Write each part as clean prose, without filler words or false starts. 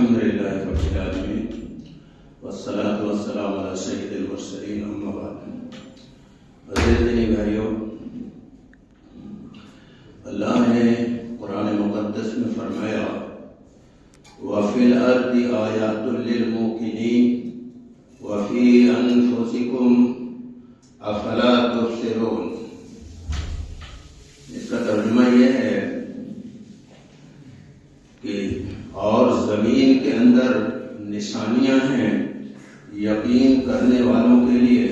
الحمدللہ رب العالمین والصلاة والسلام علی سید المرسلین اما بعد۔ عزیز دینی بھائیوں، اللہ نے قرآن مقدس میں فرمایا وَفِي الْأَرْضِ آیَاتٌ لِلْمُوقِنِينَ وَفِي أَنفُسِكُمْ أَفَلَا تُبْصِرُونَ۔ اس کا ترجمہ یہ ہے کہ اور زمین کے اندر نشانیاں ہیں یقین کرنے والوں کے لیے،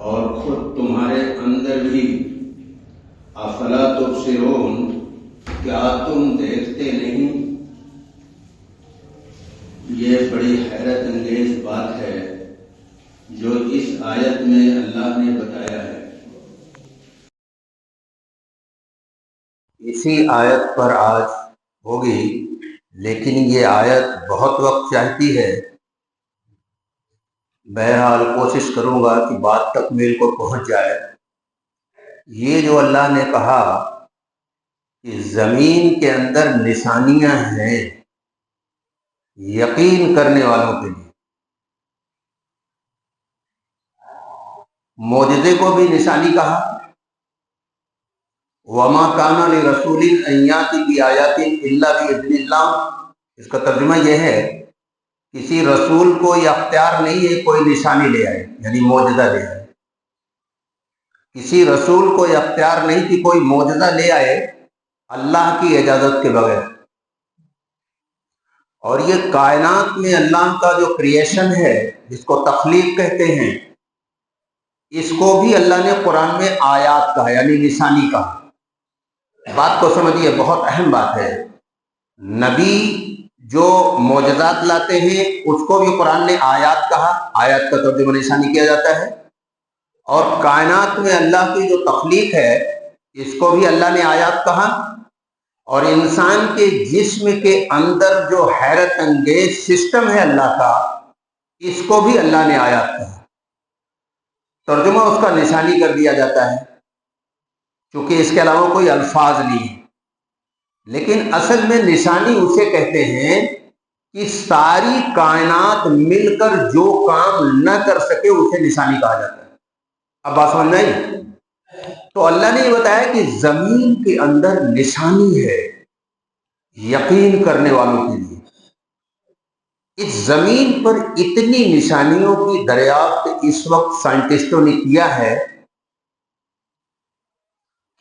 اور خود تمہارے اندر بھی افلا تبصرون، کیا تم دیکھتے نہیں؟ یہ بڑی حیرت انگیز بات ہے جو اس آیت میں اللہ نے بتایا ہے۔ اسی آیت پر آج ہوگی، لیکن یہ آیت بہت وقت چاہتی ہے۔ بہرحال کوشش کروں گا کہ بات تکمیل کو پہنچ جائے۔ یہ جو اللہ نے کہا کہ زمین کے اندر نشانیاں ہیں یقین کرنے والوں کے لیے، معجزے کو بھی نشانی کہا۔ وَمَا كَانَ لِرَسُولٍ أَن يَأْتِيَ بِآيَاتٍ إِلَّا بِإِذْنِ اللَّهِ۔ اس کا ترجمہ یہ ہے کسی رسول کو یہ اختیار نہیں ہے کوئی نشانی لے آئے، یعنی معجزہ لے آئے۔ کسی رسول کو یہ اختیار نہیں کہ کوئی معجزہ لے آئے اللہ کی اجازت کے بغیر۔ اور یہ کائنات میں اللہ کا جو کریشن ہے، جس کو تخلیق کہتے ہیں، اس کو بھی اللہ نے قرآن میں آیات کہا، یعنی نشانی کہا۔ بات کو سمجھیے، بہت اہم بات ہے۔ نبی جو معجزات لاتے ہیں اس کو بھی قرآن نے آیات کہا، آیات کا ترجمہ نشانی کیا جاتا ہے۔ اور کائنات میں اللہ کی جو تخلیق ہے اس کو بھی اللہ نے آیات کہا، اور انسان کے جسم کے اندر جو حیرت انگیز سسٹم ہے اللہ کا، اس کو بھی اللہ نے آیات کہا۔ ترجمہ اس کا نشانی کر دیا جاتا ہے کیونکہ اس کے علاوہ کوئی الفاظ نہیں ہے۔ لیکن اصل میں نشانی اسے کہتے ہیں کہ ساری کائنات مل کر جو کام نہ کر سکے اسے نشانی کہا جاتا ہے۔ اب بات سمجھ میں آئی؟ تو اللہ نے یہ بتایا کہ زمین کے اندر نشانی ہے یقین کرنے والوں کے لیے۔ اس زمین پر اتنی نشانیوں کی دریافت اس وقت سائنٹسٹوں نے کیا ہے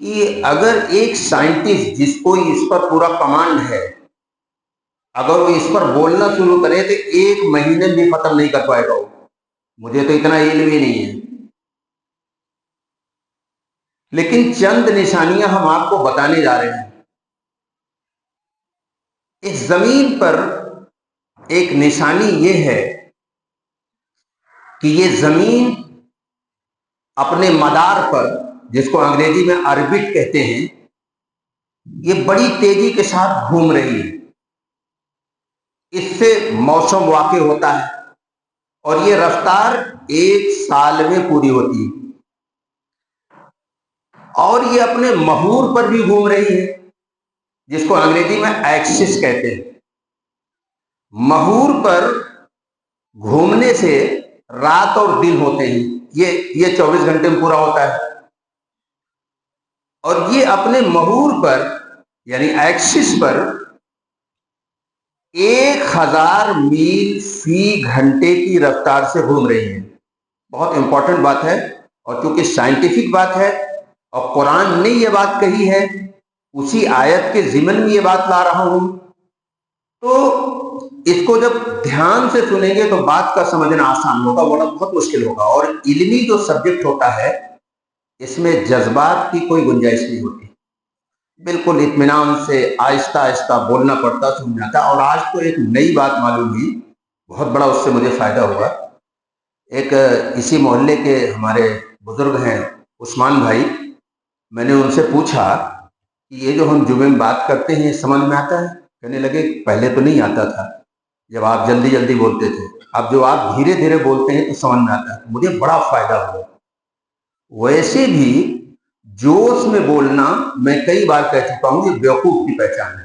کہ اگر ایک سائنٹسٹ جس کو اس پر پورا کمانڈ ہے، اگر وہ اس پر بولنا شروع کرے تو 1 مہینے بھی ختم نہیں کر پائے گا۔ مجھے تو اتنا علم ہی نہیں ہے، لیکن چند نشانیاں ہم آپ کو بتانے جا رہے ہیں۔ اس زمین پر ایک نشانی یہ ہے کہ یہ زمین اپنے مدار پر، جس کو انگریزی میں آربٹ کہتے ہیں، یہ بڑی تیزی کے ساتھ گھوم رہی ہے۔ اس سے موسم واقع ہوتا ہے اور یہ رفتار 1 سال میں پوری ہوتی ہے۔ اور یہ اپنے محور پر بھی گھوم رہی ہے، جس کو انگریزی میں ایکسس کہتے ہیں۔ محور پر گھومنے سے رات اور دن ہوتے ہیں، یہ 24 گھنٹے میں پورا ہوتا ہے۔ اور یہ اپنے محور پر یعنی ایکسس پر 1000 میل فی گھنٹے کی رفتار سے گھوم رہی ہے۔ بہت امپورٹنٹ بات ہے، اور چونکہ سائنٹیفک بات ہے اور قرآن نے یہ بات کہی ہے، اسی آیت کے ضمن میں یہ بات لا رہا ہوں، تو اس کو جب دھیان سے سنیں گے تو بات کا سمجھنا آسان ہوگا، ورنہ بہت مشکل ہوگا۔ اور علمی جو سبجیکٹ ہوتا ہے اس میں جذبات کی کوئی گنجائش نہیں ہوتی، بالکل اطمینان سے آہستہ آہستہ بولنا پڑتا، سمجھنا تھا۔ اور آج تو ایک نئی بات معلوم ہوئی، بہت بڑا اس سے مجھے فائدہ ہوا۔ ایک اسی محلے کے ہمارے بزرگ ہیں عثمان بھائی، میں نے ان سے پوچھا کہ یہ جو ہم جمعے میں بات کرتے ہیں سمجھ میں آتا ہے؟ کہنے لگے پہلے تو نہیں آتا تھا، جب آپ جلدی جلدی بولتے تھے، اب جو آپ دھیرے دھیرے بولتے ہیں تو سمجھ میں آتا ہے۔ مجھے بڑا فائدہ ہوا۔ ویسے بھی جوش میں بولنا، میں کئی بار کہہ چکا ہوں، یہ بیوقوف کی پہچان ہے۔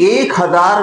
1000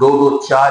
2-2 4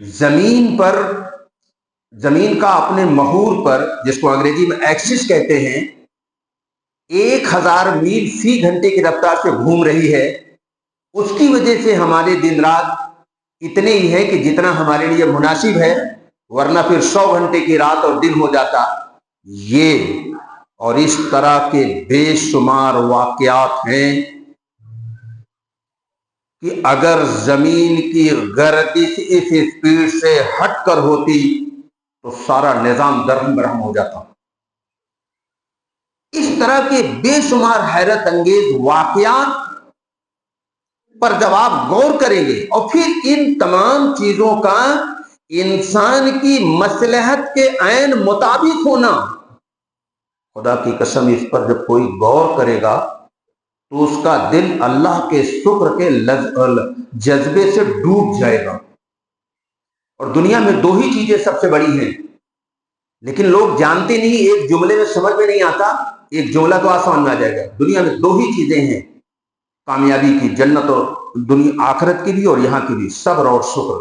زمین پر، زمین کا اپنے محور پر، جس کو انگریزی میں ایکسس کہتے ہیں، 1000 میل فی گھنٹے کی رفتار سے گھوم رہی ہے. اس کی وجہ سے ہمارے دن رات اتنے ہی ہے کہ جتنا ہمارے لیے مناسب ہے، ورنہ پھر 100 گھنٹے کی رات اور دن ہو جاتا. یہ اور اس طرح کے بے شمار واقعات ہیں کہ اگر زمین کی گردش اس اسپیڈ سے ہٹ کر ہوتی تو سارا نظام درہم برہم ہو جاتا. اس طرح کے بے شمار حیرت انگیز واقعات پر جب آپ غور کریں گے اور پھر ان تمام چیزوں کا انسان کی مصلحت کے عین مطابق ہونا، خدا کی قسم اس پر جب کوئی غور کرے گا تو اس کا دل اللہ کے شکر کے جذبے سے ڈوب جائے گا. اور دنیا میں 2 ہی چیزیں سب سے بڑی ہیں، لیکن لوگ جانتے نہیں، ایک جملے میں سمجھ میں نہیں آتا، ایک جملہ تو آسان میں آ جائے گا. دنیا میں 2 ہی چیزیں ہیں کامیابی کی، جنت اور دنیا آخرت کی بھی اور یہاں کی بھی، صبر اور شکر.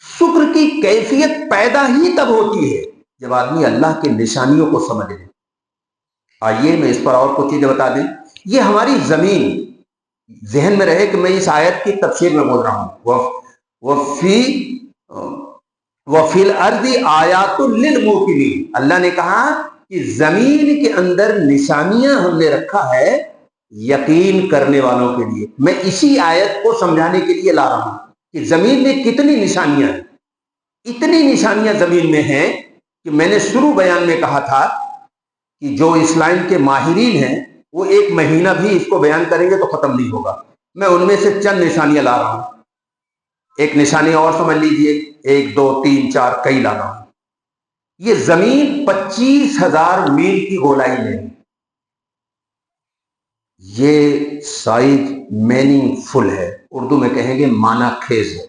شکر کی کیفیت پیدا ہی تب ہوتی ہے جب آدمی اللہ کے نشانیوں کو سمجھ لے. آئیے میں اس پر اور کچھ چیزیں بتا دیں. یہ ہماری زمین، ذہن میں رہے کہ میں اس آیت کی تفسیر میں بول رہا ہوں. وَفِي الْأَرْضِ آیَاتٌ لِلْمُوقِنِينَ. اللہ نے کہا کہ زمین کے اندر نشانیاں ہم نے رکھا ہے یقین کرنے والوں کے لیے. میں اسی آیت کو سمجھانے کے لیے لا رہا ہوں کہ زمین میں کتنی نشانیاں ہیں. اتنی نشانیاں زمین میں ہیں کہ میں نے شروع بیان میں کہا تھا کہ جو اس لائن کے ماہرین ہیں وہ 1 مہینہ بھی اس کو بیان کریں گے تو ختم نہیں ہوگا. میں ان میں سے چند نشانیاں لا رہا ہوں. ایک نشانی اور سمجھ لیجئے، 1 2 3 4 کئی لا رہا ہوں. یہ زمین 25,000 میل کی گولائی میں ہے. یہ سائز میننگ فل ہے، اردو میں کہیں گے معنی خیز ہے.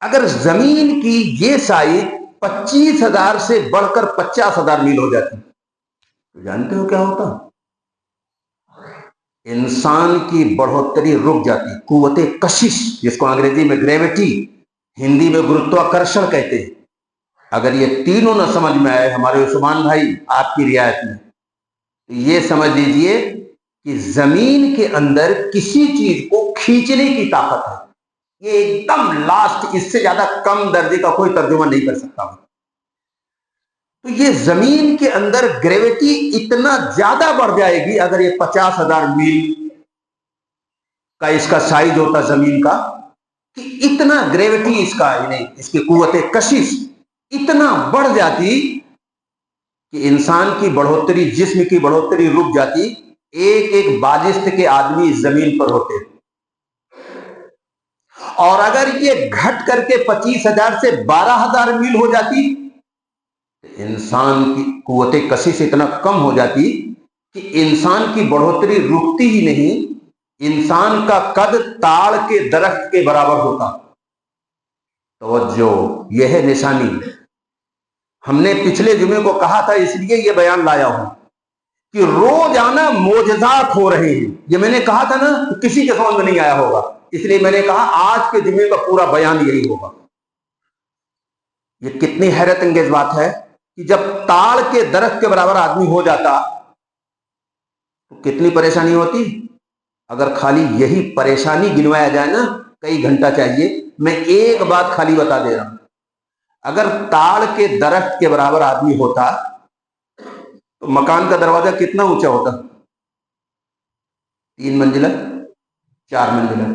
اگر زمین کی یہ سائز 25,000 سے بڑھ کر 50,000 میل ہو جاتی تو جانتے ہو کیا ہوتا؟ انسان کی بڑھوتری رک جاتی. قوت کشش، جس کو انگریزی میں گریوٹی، ہندی میں گرتواکرشن کہتے ہیں. اگر یہ تینوں نہ سمجھ میں آئے ہمارے عثمان بھائی آپ کی رعایت میں، تو یہ سمجھ لیجئے کہ زمین کے اندر کسی چیز کو کھینچنے کی طاقت ہے. یہ ایک دم لاسٹ، اس سے زیادہ کم درجے کا کوئی ترجمہ نہیں کر سکتا. تو یہ زمین کے اندر گریویٹی اتنا زیادہ بڑھ جائے گی اگر یہ 50,000 میل کا اس کا سائز ہوتا زمین کا، کہ اتنا گریویٹی اس کا، یعنی اس کی قوت کشش اتنا بڑھ جاتی کہ انسان کی بڑھوتری، جسم کی بڑھوتری رک جاتی. ایک بالشت کے آدمی زمین پر ہوتے، اور اگر یہ گھٹ کر کے 25,000 سے 12,000 میل ہو جاتی، انسان کی قوت کشش اتنا کم ہو جاتی کہ انسان کی بڑھوتری رکتی ہی نہیں. انسان کا قد تاڑ کے درخت کے برابر ہوتا. توجہ، یہ ہے نشانی. ہم نے پچھلے جمعے کو کہا تھا، اس لیے یہ بیان لایا ہوں کہ روزانہ معجزات ہو رہے ہیں. یہ میں نے کہا تھا نا، کسی کے سمجھ میں نہیں آیا ہوگا، اس لیے میں نے کہا آج کے جمعے کا پورا بیان یہی ہوگا. یہ کتنی حیرت انگیز بات ہے کہ جب تاڑ کے درخت کے برابر آدمی ہو جاتا تو کتنی پریشانی ہوتی. اگر خالی یہی پریشانی گنوایا جائے نا، کئی گھنٹہ چاہیے. میں ایک بات خالی بتا دے رہا ہوں، اگر تاڑ کے درخت کے برابر آدمی ہوتا تو مکان کا دروازہ کتنا اونچا ہوتا؟ 3 منزلہ، 4 منزلہ.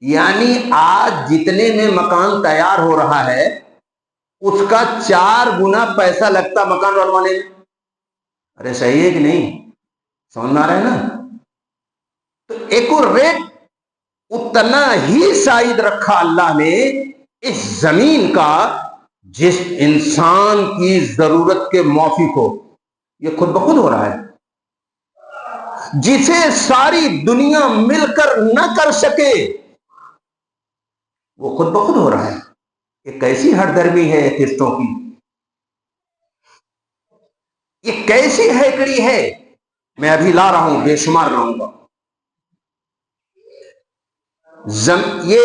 یعنی آج جتنے میں مکان تیار ہو رہا ہے اس کا 4 گنا پیسہ لگتا مکان بنوانے میں. ارے صحیح ہے کہ نہیں؟ سمجھ میں آ رہا ہے نا؟ تو ایکوریٹ اتنا ہی سائز رکھا اللہ نے اس زمین کا جس انسان کی ضرورت کے موافق ہو. یہ خود بخود ہو رہا ہے. جسے ساری دنیا مل کر نہ کر سکے وہ خود بخود ہو رہا ہے. یہ کیسی ہر درمی ہے قسطوں کی، یہ کیسی ہیکڑی ہے. میں ابھی لا رہا ہوں، بے شمار لاؤں گا. یہ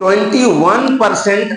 21%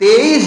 23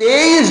23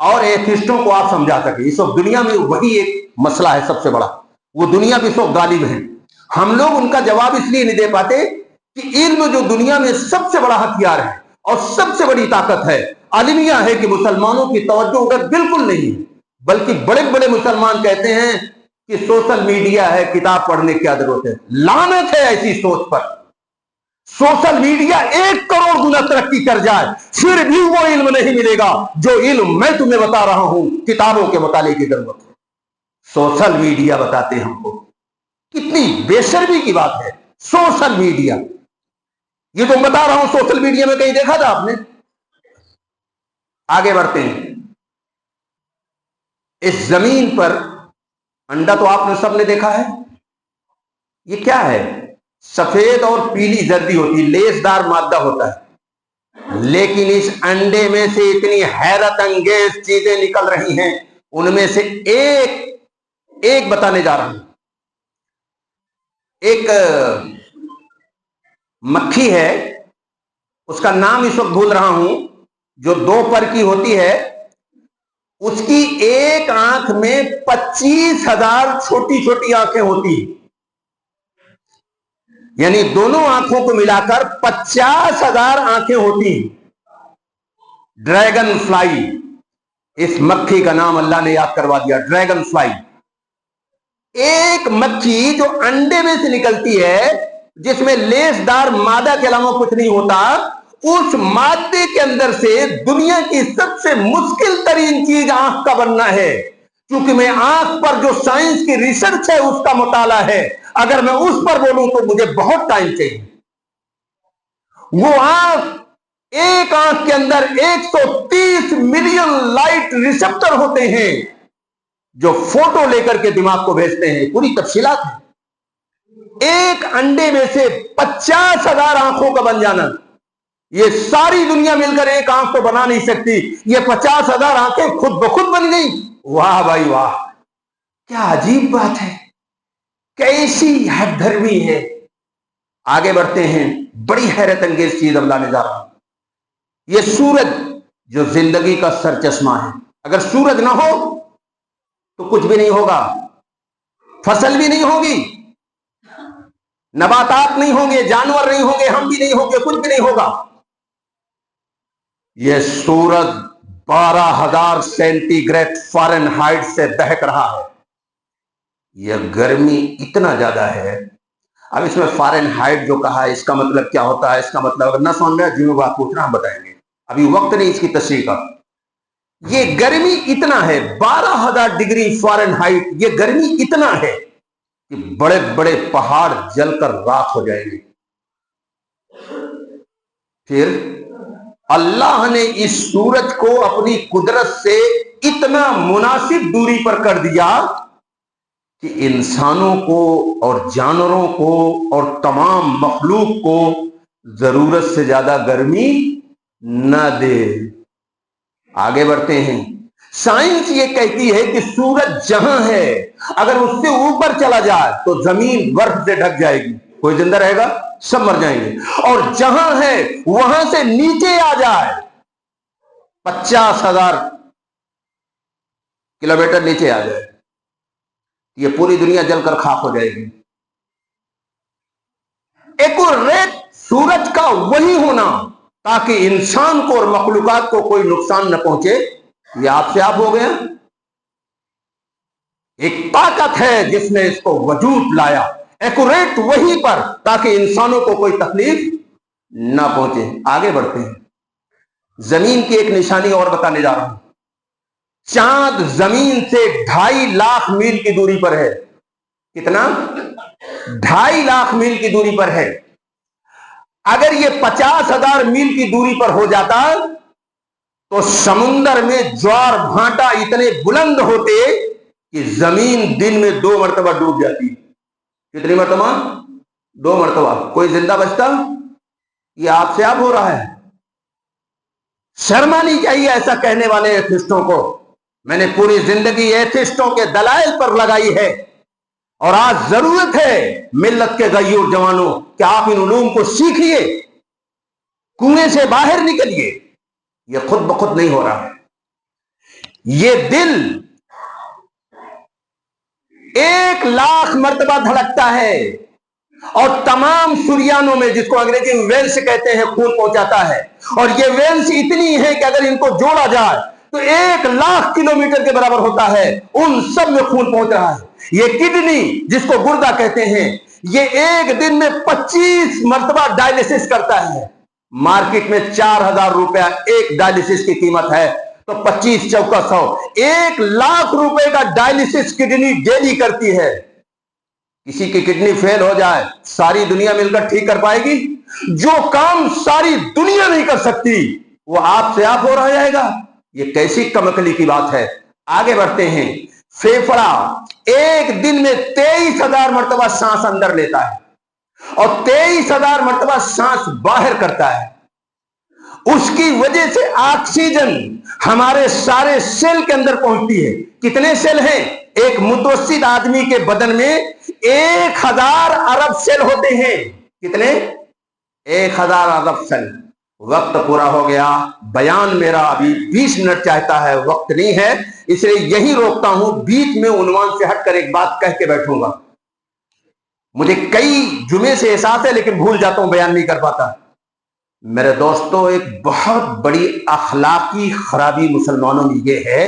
اور ایتھیسٹوں کو آپ سمجھا سکیں. اس وقت دنیا میں وہی ایک مسئلہ ہے سب سے بڑا, وہ دنیا بھی اس وقت غالب ہے. ہم لوگ ان کا جواب اس لیے نہیں دے پاتے کہ علم جو دنیا میں سب سے بڑا ہتھیار ہے اور سب سے بڑی طاقت ہے, عالمیہ ہے کہ مسلمانوں کی توجہ ادھر بالکل نہیں ہے, بلکہ بڑے بڑے مسلمان کہتے ہیں کہ سوشل میڈیا ہے, کتاب پڑھنے کی کیا ضرورت ہے. لعنت ہے ایسی سوچ پر. سوشل میڈیا 1 کروڑ گنا ترقی کر جائے پھر بھی وہ علم نہیں ملے گا جو علم میں تمہیں بتا رہا ہوں. کتابوں کے مطالعے کی ضرورت ہے. سوشل میڈیا بتاتے ہیں ہم کو. کتنی بے شرمی کی بات ہے. سوشل میڈیا, یہ تو بتا رہا ہوں, سوشل میڈیا میں کہیں دیکھا تھا آپ نے؟ آگے بڑھتے ہیں. اس زمین پر انڈا تو آپ نے سب نے دیکھا ہے. یہ کیا ہے؟ سفید اور پیلی زردی ہوتی ہے, لیس دار مادہ ہوتا ہے. لیکن اس انڈے میں سے اتنی حیرت انگیز چیزیں نکل رہی ہیں. ان میں سے ایک بتانے جا رہا ہوں. ایک مکھی ہے, اس کا نام اس وقت بھول رہا ہوں, جو 2 پر کی ہوتی ہے. اس کی ایک آنکھ میں 25,000 چھوٹی چھوٹی آنکھیں ہوتی ہیں. یعنی دونوں آنکھوں کو ملا کر 50,000 آنکھیں ہوتی ہیں. ڈریگن فلائی, اس مکھی کا نام اللہ نے یاد کروا دیا, ڈریگن فلائی. ایک مکھی جو انڈے میں سے نکلتی ہے, جس میں لیس دار مادہ کے علاوہ کچھ نہیں ہوتا, اس مادے کے اندر سے دنیا کی سب سے مشکل ترین چیز آنکھ کا بننا ہے. کیونکہ میں آنکھ پر جو سائنس کی ریسرچ ہے اس کا مطالعہ ہے, اگر میں اس پر بولوں تو مجھے بہت ٹائم چاہیے. وہ ایک آنکھ کے اندر 130 ملین لائٹ ریسپٹر ہوتے ہیں جو فوٹو لے کر کے دماغ کو بھیجتے ہیں. پوری تفصیلات ہیں. ایک انڈے میں سے 50,000 آنکھوں کا بن جانا, یہ ساری دنیا مل کر ایک آنکھ تو بنا نہیں سکتی. یہ 50,000 آنکھیں خود بخود بن گئی. واہ بھائی واہ, کیا عجیب بات ہے, کیسی حد دھرمی ہے. آگے بڑھتے ہیں. بڑی حیرت انگیز چیز اب لانے جا رہا ہوں. یہ سورج جو زندگی کا سر چشمہ ہے, اگر سورج نہ ہو تو کچھ بھی نہیں ہوگا. فصل بھی نہیں ہوگی, نباتات نہیں ہوں گے, جانور نہیں ہوں گے, ہم بھی نہیں ہوں گے, کچھ بھی نہیں ہوگا. یہ سورج 12,000 سینٹی گریڈ فارن ہائٹ سے دہک رہا ہے. یہ گرمی اتنا زیادہ ہے. اب اس میں فارن ہائٹ جو کہا ہے, اس کا مطلب کیا ہوتا ہے؟ اس کا مطلب اگر نہ سمجھ میں جنوب آپ پوچھنا ہم بتائیں گے, ابھی وقت نہیں اس کی تشریح کا. یہ گرمی اتنا ہے, 12,000 ڈگری فارن ہائٹ. یہ گرمی اتنا ہے کہ بڑے بڑے پہاڑ جل کر راکھ ہو جائیں گے. پھر اللہ نے اس سورج کو اپنی قدرت سے اتنا مناسب دوری پر کر دیا کہ انسانوں کو اور جانوروں کو اور تمام مخلوق کو ضرورت سے زیادہ گرمی نہ دے. آگے بڑھتے ہیں. سائنس یہ کہتی ہے کہ سورج جہاں ہے اگر اس سے اوپر چلا جائے تو زمین برف سے ڈھک جائے گی, کوئی زندہ رہے گا؟ سب مر جائیں گے. اور جہاں ہے وہاں سے نیچے آ جائے 50,000 کلومیٹر نیچے آ جائے, یہ پوری دنیا جل کر خاک ہو جائے گی. ایکوریٹ سورج کا وہی ہونا تاکہ انسان کو اور مخلوقات کو کوئی نقصان نہ پہنچے, یہ آپ سے آپ ہو گیا. ایک طاقت ہے جس نے اس کو وجود لایا, ایکوریٹ وہی پر تاکہ انسانوں کو کوئی تکلیف نہ پہنچے. آگے بڑھتے ہیں. زمین کی ایک نشانی اور بتانے جا رہا ہوں. چاند زمین سے 2.5 لاکھ میل کی دوری پر ہے. کتنا؟ 2.5 لاکھ میل کی دوری پر ہے. اگر یہ 50,000 میل کی دوری پر ہو جاتا تو سمندر میں جوار بھانٹا اتنے بلند ہوتے کہ زمین دن میں 2 مرتبہ ڈوب جاتی. کتنی مرتبہ؟ 2 مرتبہ. کوئی زندہ بچتا؟ یہ آپ سے آپ ہو رہا ہے. شرم آنی چاہیے ایسا کہنے والے ایتھسٹوں کو. میں نے پوری زندگی ایتھسٹوں کے دلائل پر لگائی ہے, اور آج ضرورت ہے ملت کے غیور جوانوں کہ آپ ان علوم کو سیکھیے, کنویں سے باہر نکلیے. یہ خود بخود نہیں ہو رہا ہے. یہ دل 1,00,000 مرتبہ دھڑکتا ہے اور تمام سریانوں میں، جس کو انگریزی میں وینس کہتے ہیں، خون پہنچاتا ہے. اور یہ وینس اتنی ہے کہ اگر ان کو جوڑا جائے تو 1,00,000 کلومیٹر کے برابر ہوتا ہے. ان سب میں خون پہنچ رہا ہے. یہ کڈنی جس کو گردہ کہتے ہیں، یہ ایک دن میں 25 مرتبہ ڈائلیسس کرتا ہے. مارکیٹ میں 4,000 روپیہ ایک ڈائلیسس کی قیمت ہے، تو 25 چوکا 100، 1,00,000 روپے کا ڈائلیسس کڈنی ڈیلی کرتی ہے. کسی کی کڈنی فیل ہو جائے ساری دنیا مل کر ٹھیک کر پائے گی؟ جو کام ساری دنیا نہیں کر سکتی وہ آپ سے آپ ہو رہ جائے گا. یہ کیسی کم عقلی کی بات ہے. آگے بڑھتے ہیں. پھیپھڑا ایک دن میں 23,000 مرتبہ سانس اندر لیتا ہے اور 23,000 مرتبہ سانس باہر کرتا ہے. اس کی وجہ سے آکسیجن ہمارے سارے سیل کے اندر پہنچتی ہے. کتنے سیل ہیں؟ ایک متوسط آدمی کے بدن میں 1,000 ارب سیل ہوتے ہیں. کتنے؟ 1,000 ارب سیل. وقت پورا ہو گیا. بیان میرا ابھی 20 منٹ چاہتا ہے، وقت نہیں ہے، اس لیے یہی روکتا ہوں. بیچ میں عنوان سے ہٹ کر ایک بات کہہ کے بیٹھوں گا. مجھے کئی جمعے سے احساس ہے لیکن بھول جاتا ہوں، بیان نہیں کر پاتا. میرے دوستو، ایک بہت بڑی اخلاقی خرابی مسلمانوں میں یہ ہے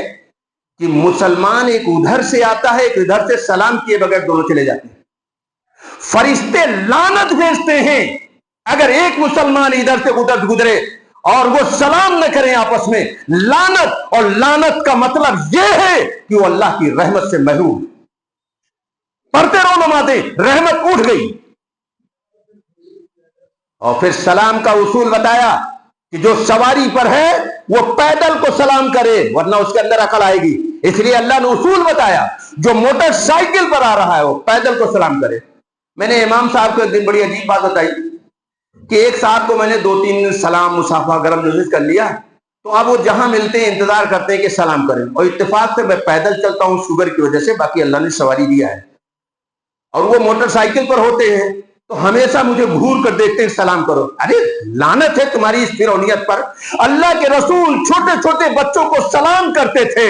کہ مسلمان ایک ادھر سے آتا ہے، ایک ادھر سے سلام کیے بغیر دونوں چلے جاتے ہیں. فرشتے لعنت بھیجتے ہیں اگر ایک مسلمان ادھر سے ادھر گزرے اور وہ سلام نہ کریں آپس میں. لعنت، اور لعنت کا مطلب یہ ہے کہ وہ اللہ کی رحمت سے محروم. پڑھتے رہو نمازیں، رحمت اٹھ گئی. اور پھر سلام کا اصول بتایا کہ جو سواری پر ہے وہ پیدل کو سلام کرے ورنہ اس کے اندر عقل آئے گی. اس لیے اللہ نے اصول بتایا جو موٹر سائیکل پر آ رہا ہے وہ پیدل کو سلام کرے. میں نے امام صاحب کو ایک دن بڑی عجیب بات بتائی کہ ایک صاحب کو میں نے 2-3 سلام مصافحہ گرم نویز کر لیا، تو اب وہ جہاں ملتے ہیں انتظار کرتے ہیں کہ سلام کریں. اور اتفاق سے میں پیدل چلتا ہوں شوگر کی وجہ سے، باقی اللہ نے سواری دیا ہے. اور وہ موٹر سائیکل پر ہوتے ہیں تو ہمیشہ مجھے گھور کر دیکھتے ہیں سلام کرو. ارے لعنت ہے تمہاری اس فرعونیت پر. اللہ کے رسول چھوٹے چھوٹے بچوں کو سلام کرتے تھے،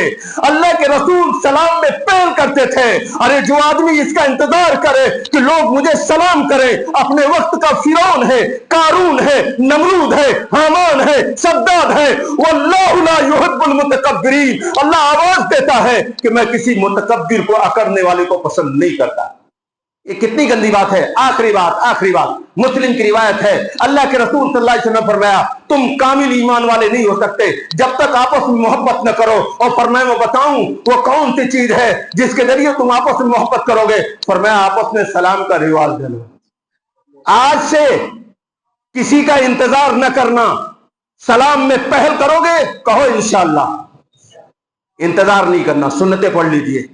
اللہ کے رسول سلام میں پیر کرتے تھے. ارے جو آدمی اس کا انتظار کرے کہ لوگ مجھے سلام کریں، اپنے وقت کا فرعون ہے، قارون ہے، نمرود ہے، حامان ہے، شداد ہے. واللہ لا يحب المتکبرین. اللہ آواز دیتا ہے کہ میں کسی متکبر کو اکڑنے والے کو پسند نہیں کرتا. یہ کتنی گندی بات ہے. آخری بات مسلم کی روایت ہے، اللہ کے رسول صلی اللہ علیہ وسلم نے فرمایا تم کامل ایمان والے نہیں ہو سکتے جب تک آپس میں محبت نہ کرو. اور فرمایا میں بتاؤں وہ کون سی چیز ہے جس کے ذریعے تم آپس میں محبت کرو گے؟ فرمایا آپس میں سلام کا رواج دے لو. آج سے کسی کا انتظار نہ کرنا، سلام میں پہل کرو گے کہو انشاءاللہ. انتظار نہیں کرنا. سنتیں پڑھ لیجیے.